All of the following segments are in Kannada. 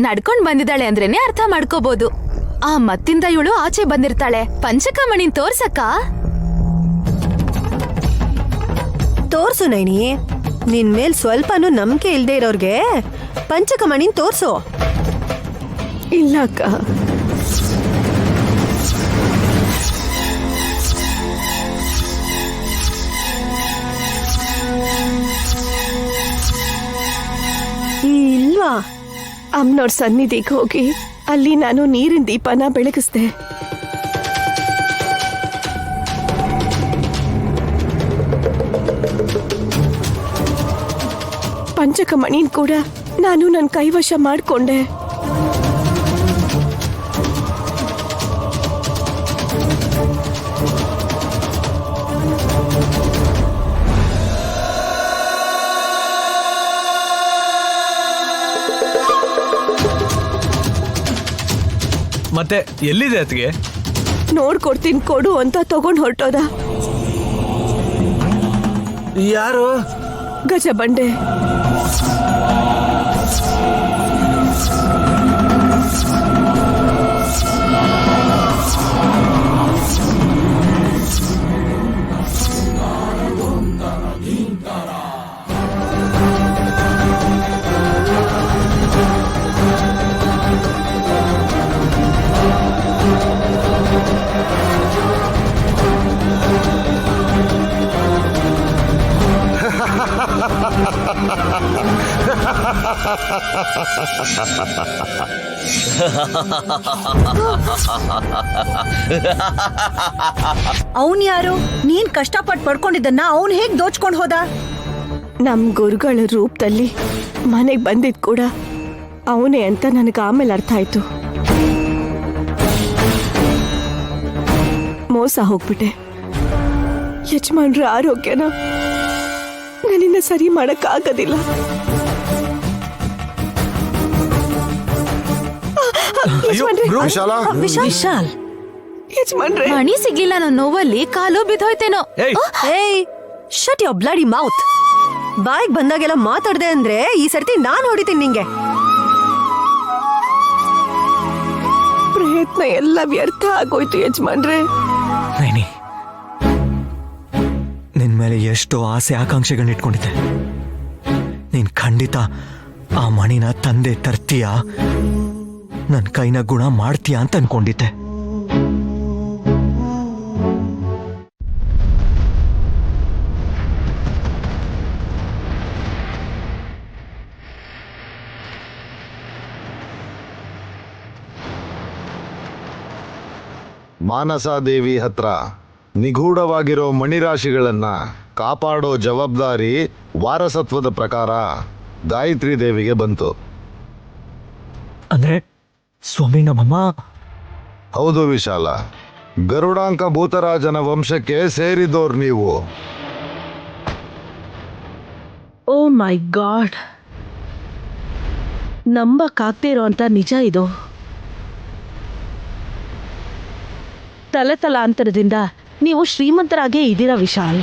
ನಡ್ಕೊಂಡ್ ಬಂದಿದ್ದಾಳೆ ಅಂದ್ರೇನೆ ಅರ್ಥ ಮಾಡ್ಕೋಬಹುದು. ಆ ಮತ್ತಿಂದ ಇವಳು ಆಚೆ ಬಂದಿರ್ತಾಳೆ. ಪಂಚಕಮಣಿನ್ ತೋರ್ಸಕ್ಕ? ತೋರ್ಸು ನೈನಿ. ನಿನ್ ಮೇಲ್ ಸ್ವಲ್ಪನೂ ನಂಬಿಕೆ ಇಲ್ದೇ ಇರೋರ್ಗೆ ಪಂಚಕಮಣಿನ್ ತೋರ್ಸು. ಇಲ್ಲ ಅಕ್ಕ, ಇಲ್ವಾ? ಅಮ್ಮನವ್ರ ಸನ್ನಿಧಿಗೆ ಹೋಗಿ ಅಲ್ಲಿ ನಾನು ನೀರಿನ ದೀಪನ ಬೆಳಗಿಸ್ದೆ. ಪಂಚಕಮಣಿನ್ ಕೂಡ ನಾನು ನನ್ನ ಕೈವಶ ಮಾಡ್ಕೊಂಡೆ. ಮತ್ತೆ ಎಲ್ಲಿದೆ ಅತ್ತಿಗೆ? ನೋಡ್ಕೊಡ್ತೀನಿ ಕೊಡು ಅಂತ ತಗೊಂಡ್ ಹೊರಟೋದ. ಯಾರು? ಗಜ ಬಂಡೆ. ಅವನ್ ಯಾರು? ನೀನ್ ಕಷ್ಟಪಟ್ಟು ಪಡ್ಕೊಂಡಿದ್ದನ್ನ ಅವನ್ ಹೇಗ್ ದೋಚ್ಕೊಂಡ್ ಹೋದ? ನಮ್ ಗುರುಗಳ ರೂಪದಲ್ಲಿ ಮನೆಗ್ ಬಂದಿದ್ ಕೂಡ ಅವನೇ ಅಂತ ನನಗೆ ಆಮೇಲೆ ಅರ್ಥ ಆಯ್ತು. ಮೋಸ ಹೋಗ್ಬಿಟ್ಟೆ. ಯಜಮಾನ್ರ ಆರೋಗ್ಯನ ನನ್ನಿಂದ ಸರಿ ಮಾಡಕ್ ಆಗೋದಿಲ್ಲ. ವಿಶಾಲ್, ಯಜಮಾನ್ರೆ, ಮಣಿ ಸಿಗ್ಲಿಲ್ಲ ಅನ್ನೋ ನೋವಲ್ಲಿ ಕಾಲು ಬಿದ್ದೋಯ್ತೇನೋ. ಏಯ್, ಶಟ್ ಯೋರ್ ಬ್ಲಡಿ ಮೌತ್. ಬಾಯಿಗೆ ಬಂದಾಗೆಲ್ಲ ಮಾತಾಡ್ದೆ ಅಂದ್ರೆ ಈ ಸರ್ತಿ ನಾನ್ ಹೊಡಿತೀನಿ ನಿಂಗೆ. ಪ್ರಯತ್ನ ಎಲ್ಲ ವ್ಯರ್ಥ ಆಗೋಯ್ತು ಯಜಮಾನ್ರೆ. ನೈನಿ, ನಿನ್ ಮೇಲೆ ಎಷ್ಟೋ ಆಸೆ ಆಕಾಂಕ್ಷೆಗಳನ್ನ ಇಟ್ಕೊಂಡಿದ್ದೆ. ನೀನ್ ಖಂಡಿತ ಆ ಮಣಿನ ತಂದೆ ತರ್ತೀಯ, ನನ್ ಕೈನ ಗುಣ ಮಾಡ್ತೀಯ ಅಂತ ಅನ್ಕೊಂಡಿದ್ದೆ. ಮಾನಸಾದೇವಿ ಹತ್ರ ನಿಗೂಢವಾಗಿರೋ ಮಣಿರಾಶಿಗಳನ್ನ ಕಾಪಾಡೋ ಜವಾಬ್ದಾರಿ ವಾರಸತ್ವದ ಪ್ರಕಾರ ಗಾಯತ್ರಿ ದೇವಿಗೆ ಬಂತು. ಅಂದ್ರೆ ಸ್ವಾಮಿ ನಮ್ಮಮ್ಮ? ಹೌದು ವಿಶಾಲ, ಗರುಡಾಂಕ ಭೂತರಾಜನ ವಂಶಕ್ಕೆ ಸೇರಿದೋರ್ ನೀವು. ಓ ಮೈ ಗಾಡ್, ನಂಬಕ್ಕಾಗ್ದೇ ಇರೋಂಥ ನಿಜ ಇದು. ತಲೆತಲಾಂತರದಿಂದ ನೀವು ಶ್ರೀಮಂತರಾಗೇ ಇದ್ದೀರಾ ವಿಶಾಲ್.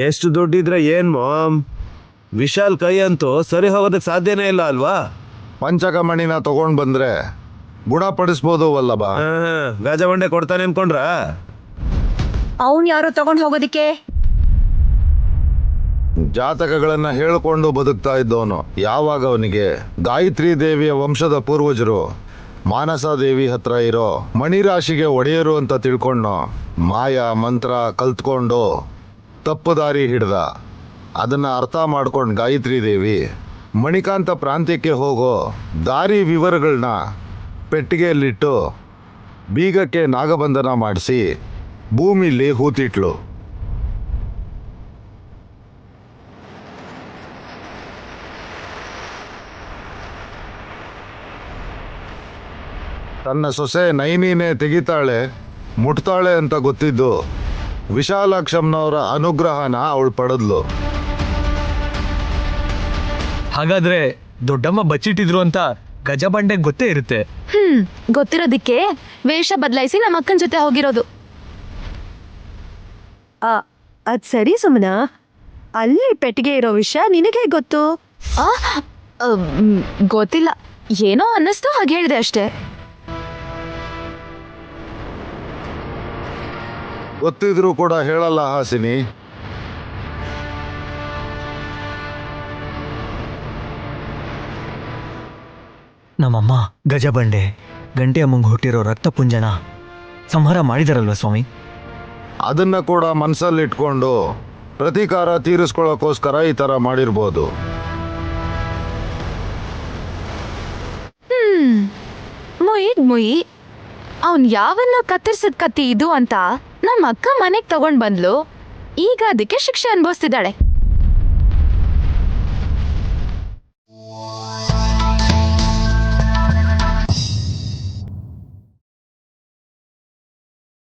ಎಷ್ಟು ದುಡ್ಡಿದ್ರೆ ಏನ್ ಮಾಮ್, ವಿಶಾಲ್ ಕೈ ಅಂತೂ ಸರಿ ಹೋಗೋದಕ್ಕೆ ಸಾಧ್ಯನೇ ಇಲ್ಲ ಅಲ್ವಾ? ಪಂಚಕಮಣಿನ ತಗೊಂಡ್ ಬಂದ್ರೆ ಗುಣಪಡಿಸ್ಬೋದು ವಲ್ಲಭ. ಗಜಬಂಡೆ ಕೊಡ್ತಾನೆ ಅನ್ಕೊಂಡ್ರ? ಅವನ್ ಯಾರು ತಗೊಂಡ್ ಹೋಗೋದಿಕ್ಕೆ? ಜಾತಕಗಳನ್ನ ಹೇಳ್ಕೊಂಡು ಬದುಕ್ತಾ ಇದ್ದವನು. ಯಾವಾಗ ಅವನಿಗೆ ಗಾಯತ್ರಿ ದೇವಿಯ ವಂಶದ ಪೂರ್ವಜರು ಮಾನಸಾದೇವಿ ಹತ್ರ ಇರೋ ಮಣಿರಾಶಿಗೆ ಒಡೆಯರು ಅಂತ ತಿಳ್ಕೊಂಡು ಮಾಯ ಮಂತ್ರ ಕಲ್ತ್ಕೊಂಡು ತಪ್ಪು ದಾರಿ ಹಿಡ್ದ. ಅದನ್ನ ಅರ್ಥ ಮಾಡ್ಕೊಂಡು ಗಾಯತ್ರಿ ದೇವಿ ಮಣಿಕಾಂತ ಪ್ರಾಂತ್ಯಕ್ಕೆ ಹೋಗೋ ದಾರಿ ವಿವರಗಳನ್ನ ಪೆಟ್ಟಿಗೆಯಲ್ಲಿಟ್ಟು ಬೀಗಕ್ಕೆ ನಾಗಬಂಧನ ಮಾಡಿಸಿ ಭೂಮಿಲಿ ಹೂತಿಟ್ಲು. ತನ್ನ ಸೊಸೆ ನೈನಿನೇ ತೆಗಿತಾಳೆ ಮುಟ್ತಾಳೆ ಅಂತ ಗೊತ್ತಿದ್ದು ವಿಶಾಲಾಕ್ಷಮ್ಮನವರ ಅನುಗ್ರಹನ ಅವಳು ಪಡೆದ್ಲು. ಹಾಗಾದ್ರೆ ದೊಡ್ಡಮ್ಮ ಬಚ್ಚಿಟ್ಟಿದ್ರು ಅಂತ ಗಜಬಂಡೆ ಗೊತ್ತೇ ಇರುತ್ತೆ. ಗೊತ್ತಿರೋದಿಕ್ಕೆ ವೇಷ ಬದಲಾಯಿಸಿ ನಮ್ಮ ಅಕ್ಕನ ಜೊತೆ ಹೋಗಿರೋದು. ಅದ್ ಸರಿ ಸುಮನ, ಅಲ್ಲಿ ಪೆಟ್ಟಿಗೆ ಇರೋ ವಿಷಯ ನಿನಗೆ ಗೊತ್ತು? ಆ, ಗೊತ್ತಿಲ್ಲ, ಏನೋ ಅನ್ನಿಸ್ತು ಹಾಗೆ ಹೇಳಿದೆ ಅಷ್ಟೇ. ಗೊತ್ತಿದ್ರೂ ಕೂಡ ಹೇಳಲ್ಲ ಹಾಸಿನಿ. ನಮ್ಮಮ್ಮ ಗಜಬಂಡೆ ಗಂಟೆಯ ಮುಂಗ್ ಹುಟ್ಟಿರೋ ರಕ್ತಪುಂಜನ ಸಂಹಾರ ಮಾಡಿದಾರಲ್ವ ಸ್ವಾಮಿ? ಅದನ್ನ ಕೂಡ ಮನ್ಸಲ್ಲಿ ಇಟ್ಕೊಂಡು ಪ್ರತೀಕಾರ ತೀರಿಸ್ಕೊಳ್ಳೋಕೋಸ್ಕರ ಈ ತರ ಮಾಡಿರ್ಬೋದು. ಮುಯಿ ಅವನ್ ಯಾವನ್ನ ಕತ್ತರಿಸಿದ ಕತ್ತಿ ಇದು ಅಂತ ನಮ್ಮ ಅಕ್ಕ ಮನೆಗ್ ತಗೊಂಡ್ ಬಂದ್ಲು. ಈಗ ಅದಕ್ಕೆ ಶಿಕ್ಷೆ ಅನುಭವಿಸ್ತಿದ್ದಾಳೆ.